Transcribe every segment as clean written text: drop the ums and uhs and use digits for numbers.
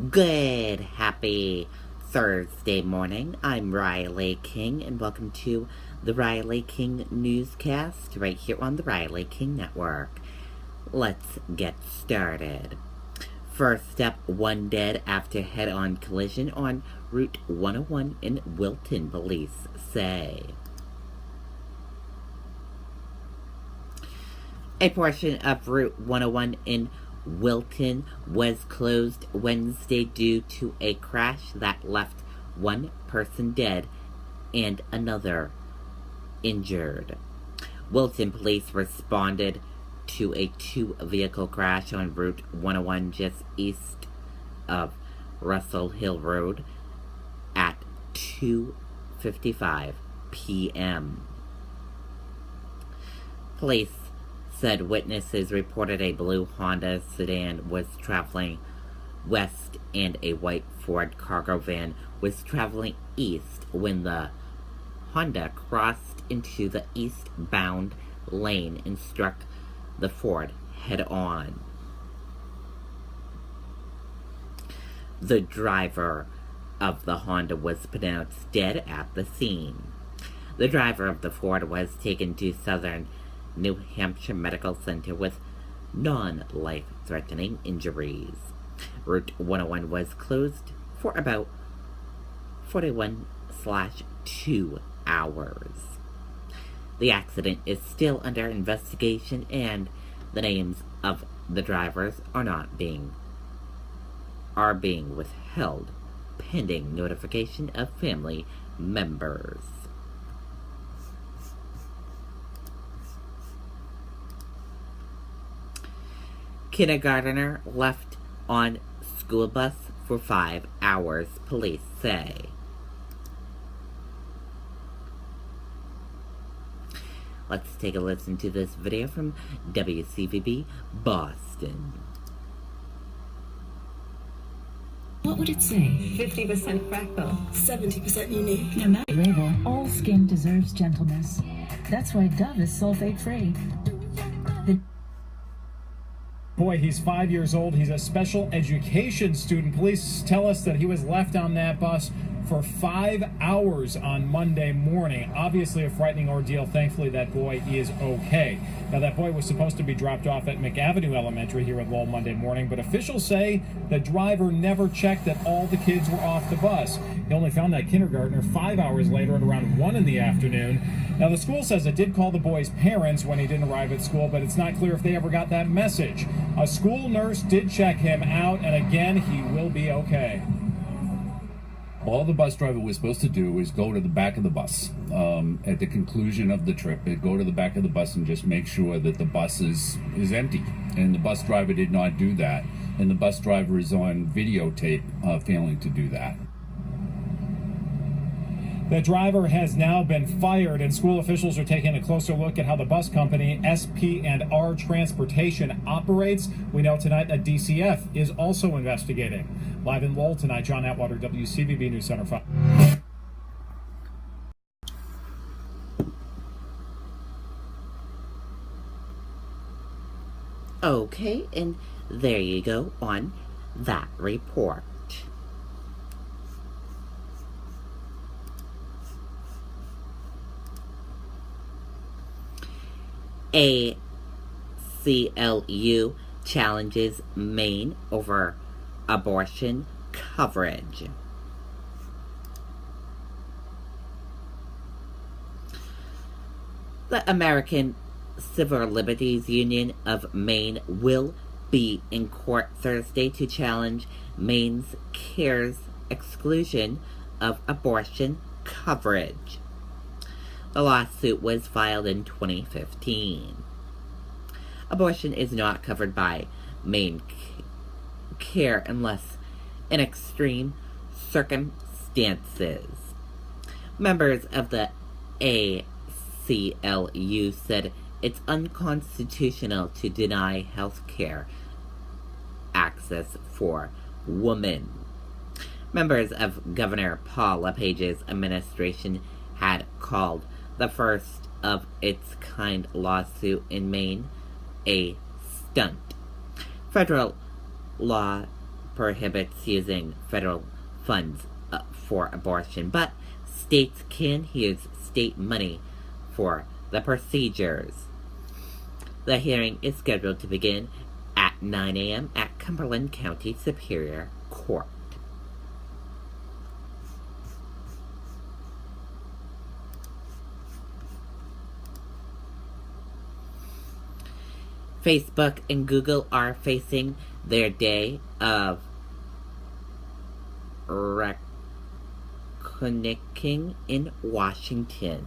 Good, happy Thursday morning. I'm Riley King, and welcome to the Riley King Newscast right here on the Riley King Network. Let's get started. First up, one dead after head-on collision on Route 101 in Wilton, police say. A portion of Route 101 in Wilton was closed Wednesday due to a crash that left one person dead and another injured. Wilton police responded to a two-vehicle crash on Route 101 just east of Russell Hill Road at 2:55 p.m. Police said witnesses reported a blue Honda sedan was traveling west and a white Ford cargo van was traveling east when the Honda crossed into the eastbound lane and struck the Ford head-on. The driver of the Honda was pronounced dead at the scene. The driver of the Ford was taken to Southern New Hampshire Medical Center with non-life-threatening injuries. Route 101 was closed for about 41/2 hours. The accident is still under investigation, and the names of the drivers are being withheld pending notification of family members. Kindergartner left on school bus for 5 hours, police say. Let's take a listen to this video from WCVB Boston. What would it say? 50% crackle, 70% unique. No matter label, all skin deserves gentleness. That's why Dove is sulfate-free. Boy, he's 5 years old. He's a special education student. Police tell us that he was left on that bus for 5 hours on Monday morning. Obviously a frightening ordeal. Thankfully, that boy is okay. Now, that boy was supposed to be dropped off at McAvenue Elementary here at Lowell Monday morning, but officials say the driver never checked that all the kids were off the bus. He only found that kindergartner 5 hours later at around 1 in the afternoon. Now, the school says it did call the boy's parents when he didn't arrive at school, but it's not clear if they ever got that message. A school nurse did check him out, and again, he will be okay. All the bus driver was supposed to do is go to the back of the bus at the conclusion of the trip. Go to the back of the bus and just make sure that the bus is empty. And the bus driver did not do that. And the bus driver is on videotape failing to do that. The driver has now been fired, and school officials are taking a closer look at how the bus company SP&R Transportation operates. We know tonight that DCF is also investigating. Live in Lowell tonight, John Atwater, WCVB News Center 5. Okay, and there you go on that report. ACLU challenges Maine over abortion coverage. The American Civil Liberties Union of Maine will be in court Thursday to challenge Maine's CARES exclusion of abortion coverage. The lawsuit was filed in 2015. Abortion is not covered by Maine care unless in extreme circumstances. Members of the ACLU said it's unconstitutional to deny health care access for women. Members of Governor Paul LePage's administration had called the first of its kind lawsuit in Maine a stunt. Federal law prohibits using federal funds for abortion, but states can use state money for the procedures. The hearing is scheduled to begin at 9 a.m. at Cumberland County Superior Court. Facebook and Google are facing their day of reckoning in Washington.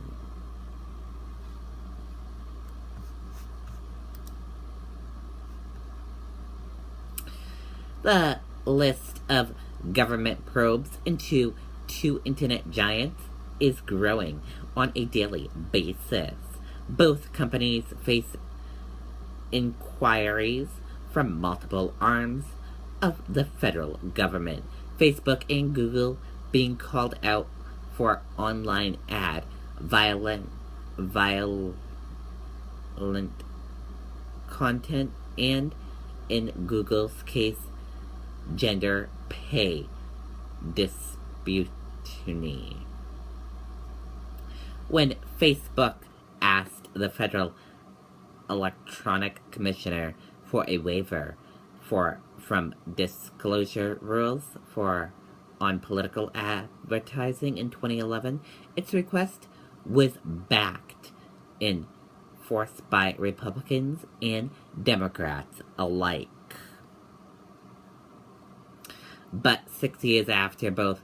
The list of government probes into two internet giants is growing on a daily basis. Both companies face inquiries from multiple arms of the federal government. Facebook and Google being called out for online ad violent content, and in Google's case, gender pay disputiny. When Facebook asked the federal electronic commissioner for a waiver from disclosure rules on political advertising in 2011, its request was backed in force by Republicans and Democrats alike. But 6 years after both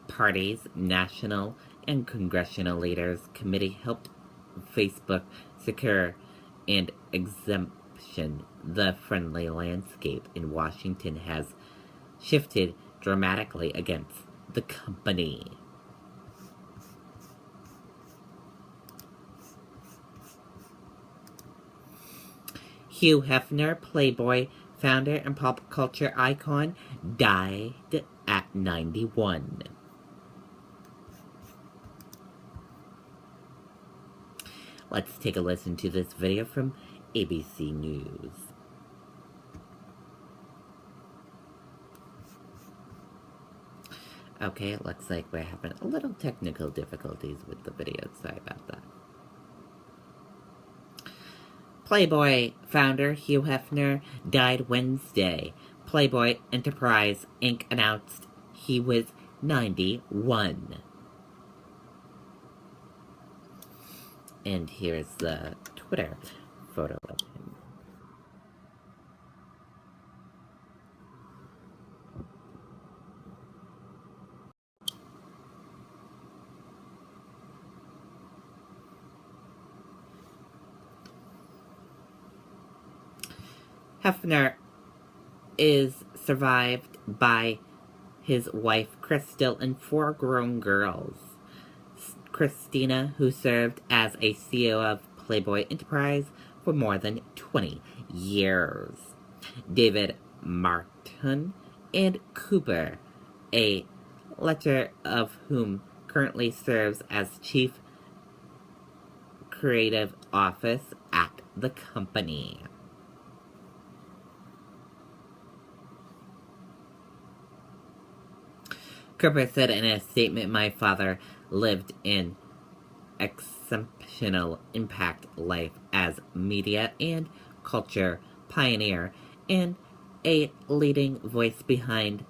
parties, national and congressional leaders committee helped Facebook secure and exemption, the friendly landscape in Washington has shifted dramatically against the company. Hugh Hefner, Playboy founder and pop culture icon, died at 91. Let's take a listen to this video from ABC News. Okay, it looks like we're having a little technical difficulties with the video. Sorry about that. Playboy founder Hugh Hefner died Wednesday. Playboy Enterprise Inc. announced he was 91. And here's the Twitter photo of him. Hefner is survived by his wife Crystal and 4 grown girls. Christina, who served as a CEO of Playboy Enterprise for more than 20 years. David Martin and Cooper, a latter of whom currently serves as Chief Creative Office at the company. Cooper said in a statement, "My father lived an exceptional impact life as media and culture pioneer and a leading voice behind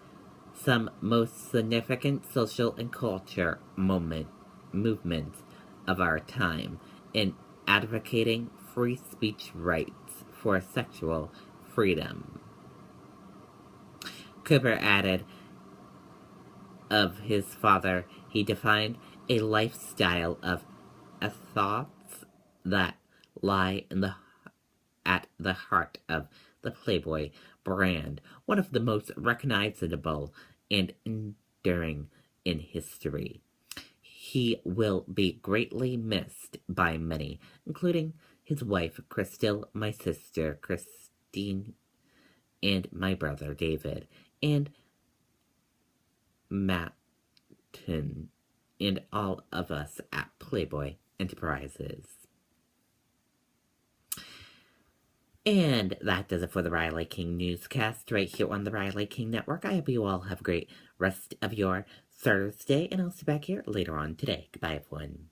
some most significant social and culture movements of our time in advocating free speech rights for sexual freedom." Cooper added of his father, he defined a lifestyle of thoughts that lie at the heart of the Playboy brand, one of the most recognizable and enduring in history. He will be greatly missed by many, including his wife Crystal, my sister Christine, and my brother David, and Matten, and all of us at Playboy Enterprises. And that does it for the Riley King Newscast right here on the Riley King Network. I hope you all have a great rest of your Thursday, and I'll see you back here later on today. Goodbye, everyone.